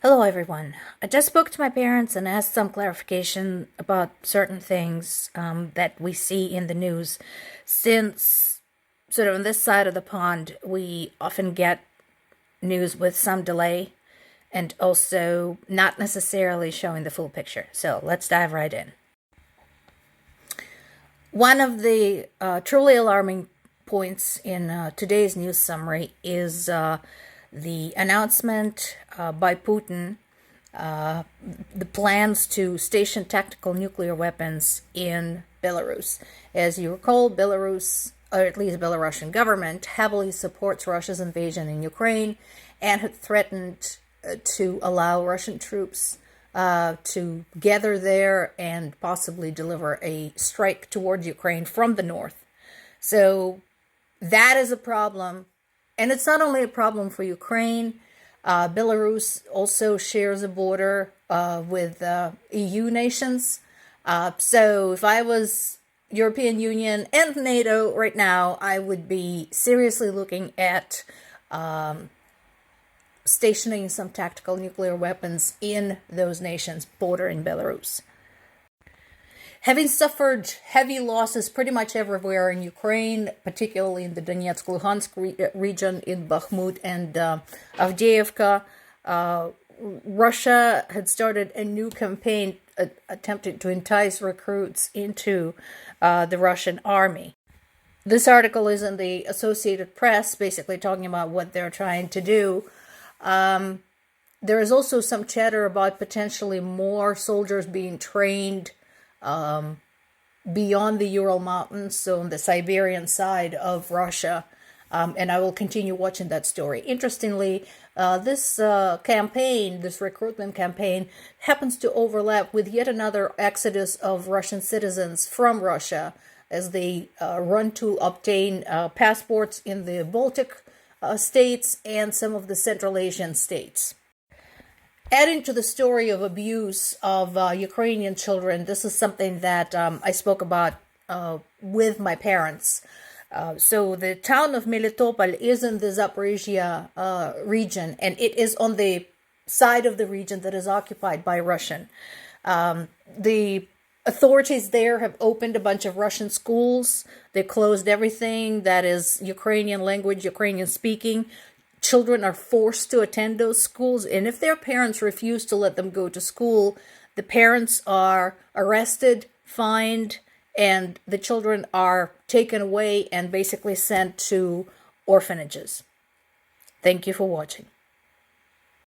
Hello, everyone. I just spoke to my parents and asked some clarification about certain things that we see in the news. Since, sort of on this side of the pond, we often get news with some delay and also not necessarily showing the full picture. So let's dive right in. One of the truly alarming points in today's news summary is the announcement by Putin, the plans to station tactical nuclear weapons in Belarus. As you recall, Belarus, or at least the Belarusian government, heavily supports Russia's invasion in Ukraine and had threatened to allow Russian troops to gather there and possibly deliver a strike towards Ukraine from the north. So that is a problem. And it's not only a problem for Ukraine. Belarus also shares a border with EU nations. So if I was European Union and NATO right now, I would be seriously looking at stationing some tactical nuclear weapons in those nations bordering Belarus. Having suffered heavy losses pretty much everywhere in Ukraine, particularly in the Donetsk-Luhansk region, in Bakhmut and Avdiivka, Russia had started a new campaign attempting to entice recruits into the Russian army. This article is in the Associated Press, basically talking about what they're trying to do. There is also some chatter about potentially more soldiers being trained beyond the Ural Mountains, so on the Siberian side of Russia, and I will continue watching that story. Interestingly, this campaign, this recruitment campaign, happens to overlap with yet another exodus of Russian citizens from Russia as they run to obtain passports in the Baltic states and some of the Central Asian states. Adding to the story of abuse of Ukrainian children, this is something that I spoke about with my parents. So the town of Melitopol is in the Zaporizhia region, and it is on the side of the region that is occupied by Russian. The authorities there have opened a bunch of Russian schools. They closed everything that is Ukrainian language, Ukrainian speaking. Children are forced to attend those schools, and if their parents refuse to let them go to school, the parents are arrested, fined, and the children are taken away and basically sent to orphanages. Thank you for watching.